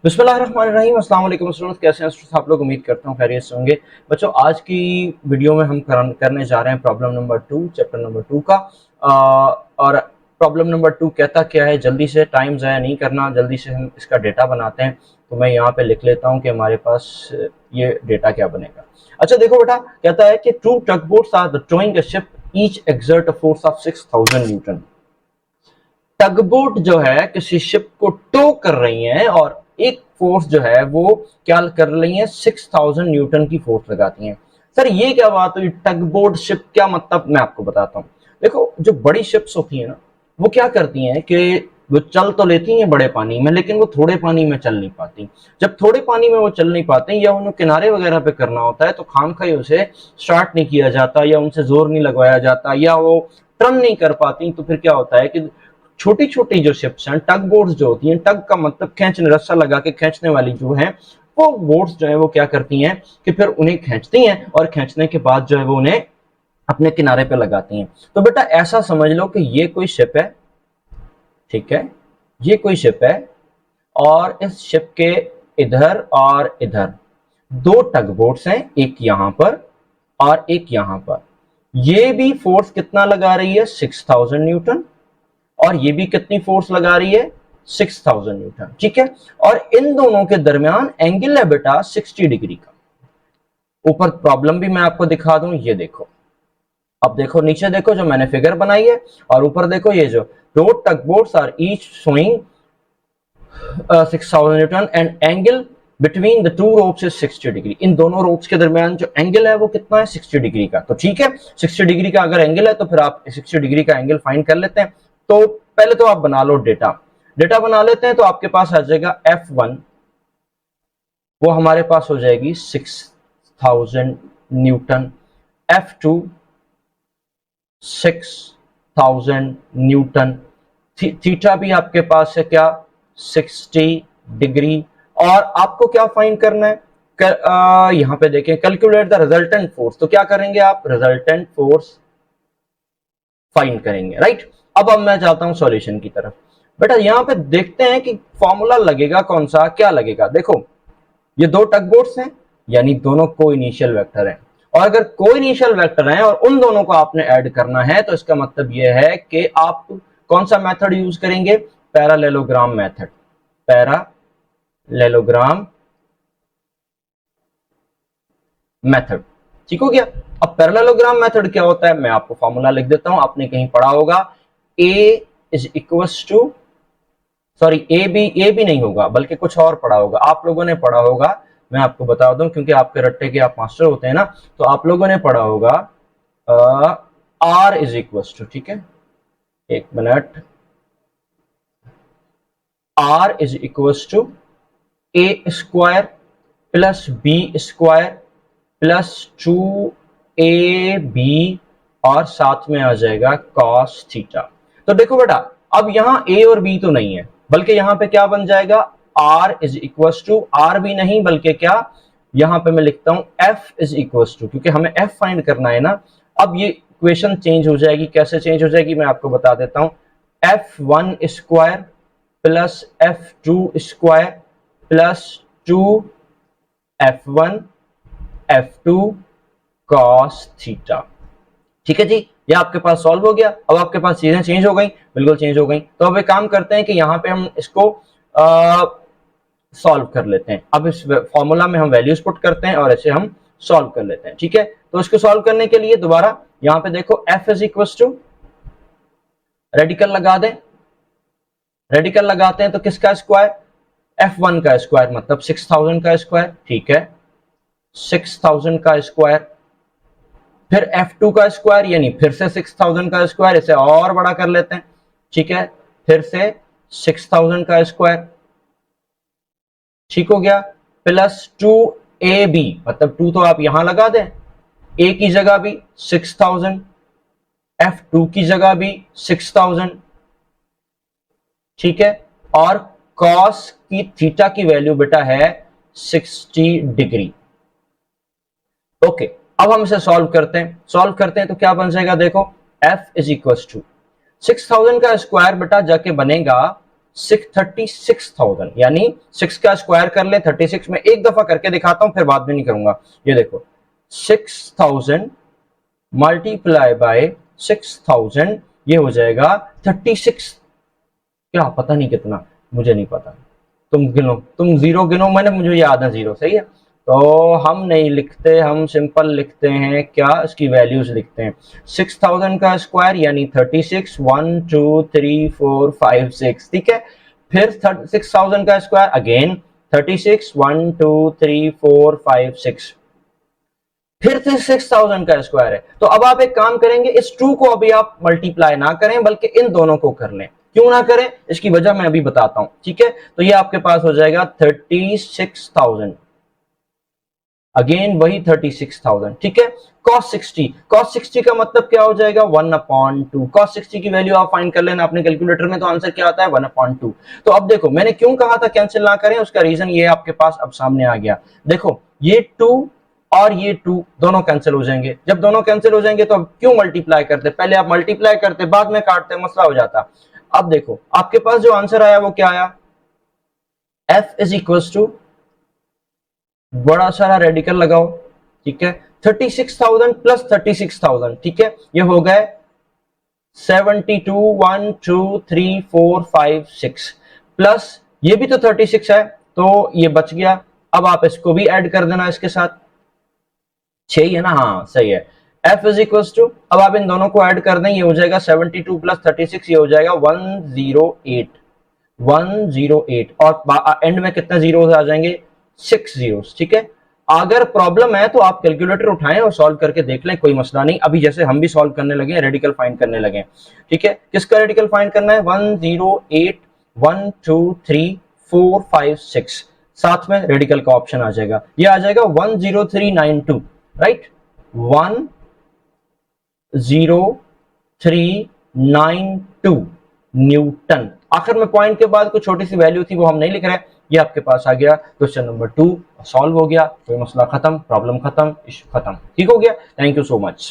बिस्मिल्लाहिर्रहमानिर्रहीम। अस्सलाम वालेकुम स्टूडेंट्स, कैसे हैं स्टूडेंट्स आप लोग? उम्मीद करता हूँ खैरियत से होंगे। बच्चों, आज की वीडियो में हम करने जा रहे हैं प्रॉब्लम नंबर 2, चैप्टर नंबर 2 का। और प्रॉब्लम नंबर 2 कहता क्या है, जल्दी से, टाइम ज़ाया नहीं करना, जल्दी से हम इसका डेटा बनाते हैं। तो मैं यहाँ पे लिख लेता हूँ कि हमारे पास ये डेटा क्या बनेगा। अच्छा देखो बेटा, कहता है कि two tug boats are towing a ship, each exert a force of 6000 newton. Tugboat जो है किसी शिप को टो कर रही हैं और एक फोर्स जो है वो क्या कर रही है, 6000 न्यूटन की फोर्स लगाती हैं। सर ये क्या बात हुई, टगबोट शिप क्या मतलब, मैं आपको बताता हूँ। देखो, जो बड़ी शिप्स होती है ना, वो क्या करती हैं कि वो चल तो लेती हैं बड़े पानी में, लेकिन वो थोड़े पानी में चल नहीं पाती। जब थोड़े पानी में वो चल नहीं पाते या उन्हें किनारे वगैरह पे करना होता है तो खामखाई उसे स्टार्ट नहीं किया जाता या उनसे जोर नहीं लगवाया जाता या वो टर्न नहीं कर पाती। तो फिर क्या होता है कि छोटी छोटी जो शिप्स हैं, टग बोट्स जो होती हैं, टग का मतलब खींचने, रस्सा लगा के खींचने वाली जो है, वो बोट्स जो है वो क्या करती हैं कि फिर उन्हें खींचती हैं और खींचने के बाद जो है वो उन्हें अपने किनारे पे लगाती हैं। तो बेटा ऐसा समझ लो कि ये कोई शिप है, ठीक है, ये कोई शिप है और इस शिप के इधर और इधर दो टग बोट्स हैं, एक यहां पर और एक यहां पर। ये भी फोर्स कितना लगा रही है, 6000 न्यूटन, और ये भी कितनी फोर्स लगा रही है, 6000 न्यूटन, ठीक है। और इन दोनों के दरमियान एंगल है बेटा 60 डिग्री का। ऊपर प्रॉब्लम भी मैं आपको दिखा दूं, ये देखो। अब देखो नीचे देखो जो मैंने फिगर बनाई है, और ऊपर देखो ये जो दो tug boats are each showing 6000 newton and angle between the two ropes is 60 degree. इन दोनों रोप्स के दरमियान जो एंगल है वो कितना है, 60 डिग्री का। तो ठीक है, 60 डिग्री का अगर एंगल है तो फिर आप 60 डिग्री का एंगल फाइंड कर लेते हैं। तो पहले तो आप बना लो डेटा, डेटा बना लेते हैं। तो आपके पास आ जाएगा F1, वो हमारे पास हो जाएगी 6000 न्यूटन, F2 6000 न्यूटन, थीटा भी आपके पास है क्या, 60 डिग्री। और आपको क्या फाइंड करना है, यहां पे देखें, कैलकुलेट द रिजल्टेंट फोर्स। तो क्या करेंगे आप, रिजल्टेंट फोर्स फाइंड करेंगे, राइट। अब मैं चाहता हूं सॉल्यूशन की तरफ। बेटा यहां पे देखते हैं कि फॉर्मूला लगेगा कौन सा, क्या लगेगा। देखो ये दो टग बोट्स हैं, यानी दोनों को इनिशियल वेक्टर हैं, और अगर को इनिशियल वेक्टर हैं और उन दोनों को आपने ऐड करना है तो इसका मतलब यह है कि आप कौन सा मेथड यूज करेंगे, पैरालेलोग्राम मेथड, पैरालेलोग्राम मेथड, ठीक हो गया। अब पैरेललोग्राम मेथड क्या होता है, मैं आपको फॉर्मूला लिख देता हूं, आपने कहीं पढ़ा होगा, ए इज इक्वल्स टू, सॉरी ए भी नहीं होगा बल्कि कुछ और पढ़ा होगा, आप लोगों ने पढ़ा होगा, मैं आपको बता दूं क्योंकि आपके रट्टे के आप मास्टर होते हैं ना, तो आप लोगों ने पढ़ा होगा आर इज इक्वल्स टू, ठीक है, एक मिनट, R is equals to A square plus B square plus 2ab और साथ में आ जाएगा कॉस थीटा। तो देखो बेटा, अब यहां ए और बी तो नहीं है, बल्कि यहां पे क्या बन जाएगा, R is equal to, R भी नहीं बल्कि क्या, यहां पे मैं लिखता हूं एफ इज इक्वल टू, क्योंकि हमें एफ फाइंड करना है ना। अब ये इक्वेशन चेंज हो जाएगी, कैसे चेंज हो जाएगी मैं आपको बता देता हूं, F1 square plus F2 square plus 2F1 F2 cos theta, ठीक है जी। ये आपके पास सॉल्व हो गया। अब आपके पास चीजें चेंज हो गई, बिल्कुल चेंज हो गई। तो अब एक काम करते हैं कि यहाँ पे हम इसको सॉल्व कर लेते हैं। अब इस फॉर्मूला में हम वैल्यूज पुट करते हैं और इसे हम सॉल्व कर लेते हैं, ठीक है। तो इसको सॉल्व करने के लिए दोबारा यहाँ पे देखो, F is equal to, radical लगा दें, रेडिकल लगाते हैं तो किसका स्क्वायर, F1 का स्क्वायर मतलब 6000 का स्क्वायर, ठीक है, 6000 का स्क्वायर, फिर F2 का स्क्वायर यानी फिर से 6000 का स्क्वायर, इसे और बड़ा कर लेते हैं, ठीक है, फिर से 6000 का स्क्वायर, ठीक हो गया, प्लस 2ab, मतलब 2 तो आप यहां लगा दें, a की जगह भी 6000, F2 की जगह भी 6000, ठीक है, और cos की थीटा की वैल्यू बेटा है 60 डिग्री। ओके, अब हम इसे सॉल्व करते हैं, सॉल्व करते हैं तो क्या बन जाएगा, देखो F इज इक्वल टू 6000 का स्क्वायर बेटा जाके बनेगा 36,000, यानी 6 का स्क्वायर कर ले 36 में, एक दफा करके दिखाता हूं फिर बाद में नहीं करूंगा। ये देखो 6000 मल्टीप्लाई बाय 6000, ये हो जाएगा 36, क्या पता नहीं कितना, मुझे नहीं पता, तुम गिनो, तुम जीरो गिनो, मैंने मुझे याद है जीरो, सही है। तो हम नहीं लिखते, हम सिंपल लिखते हैं क्या, इसकी वैल्यूज लिखते हैं। 6000 का स्क्वायर यानी 36, 1 2 3 4 5 6, ठीक है। फिर 6000 का स्क्वायर अगेन 36, 1 2 3 4 5 6, फिर से 6000 का स्क्वायर है। तो अब आप एक काम करेंगे, इस 2 को अभी आप मल्टीप्लाई ना करें बल्कि इन दोनों को कर लें। क्यों ना करें, इसकी वजह मैं अभी बताता हूं, ठीक है। तो ये आपके पास हो जाएगा 36,000, अगेन वही 36,000, ठीक है। cos 60, cos 60 का मतलब क्या हो जाएगा 1/2। cos 60 की वैल्यू आप फाइंड कर लेना अपने कैलकुलेटर में, तो आंसर क्या आता है 1/2। तो अब देखो मैंने क्यों कहा था कैंसिल ना करें, उसका रीजन ये आपके पास अब सामने आ गया। देखो ये 2 और ये 2 दोनों कैंसिल हो जाएंगे। जब दोनों कैंसिल हो जाएंगे तो अब क्यों मल्टीप्लाई करते, पहले आप मल्टीप्लाई करते बाद में काटते, मसला हो जाता। अब देखो आपके पास जो आंसर आया वो क्या आया, f इज इक्वल टू, बड़ा सारा रेडिकल लगाओ, ठीक है, 36,000 प्लस 36,000, ठीक है, ये हो गए 72, 1 2 3 4 5 6, प्लस ये भी तो 36 है तो ये बच गया। अब आप इसको भी ऐड कर देना इसके साथ, 6 ही है ना, हाँ सही है। f इज इक्वल टू, अब आप इन दोनों को ऐड कर दें, ये हो जाएगा 72 प्लस 36, ये हो जाएगा 108, 108, और एंड में कितने जीरो आ जाएंगे, 6 जीरोस, ठीक है। अगर प्रॉब्लम है तो आप कैलकुलेटर उठाएं और सॉल्व करके देख लें, कोई मसला नहीं। अभी जैसे हम भी सॉल्व करने लगे हैं, रेडिकल फाइंड करने लगे हैं, ठीक है। किसका रेडिकल फाइंड करना है, 108, 1 2 3 4 5 6, साथ में रेडिकल का ऑप्शन आ जाएगा, ये आ जाएगा 10392, राइट, 10392 न्यूटन। आखिर में पॉइंट के बाद कुछ छोटी सी वैल्यू थी वो हम नहीं लिख रहे, ये आपके पास आ गया। क्वेश्चन नंबर 2 सॉल्व हो गया, कोई मसला खत्म, प्रॉब्लम खत्म, इश्यू खत्म, ठीक हो गया। Thank you so much.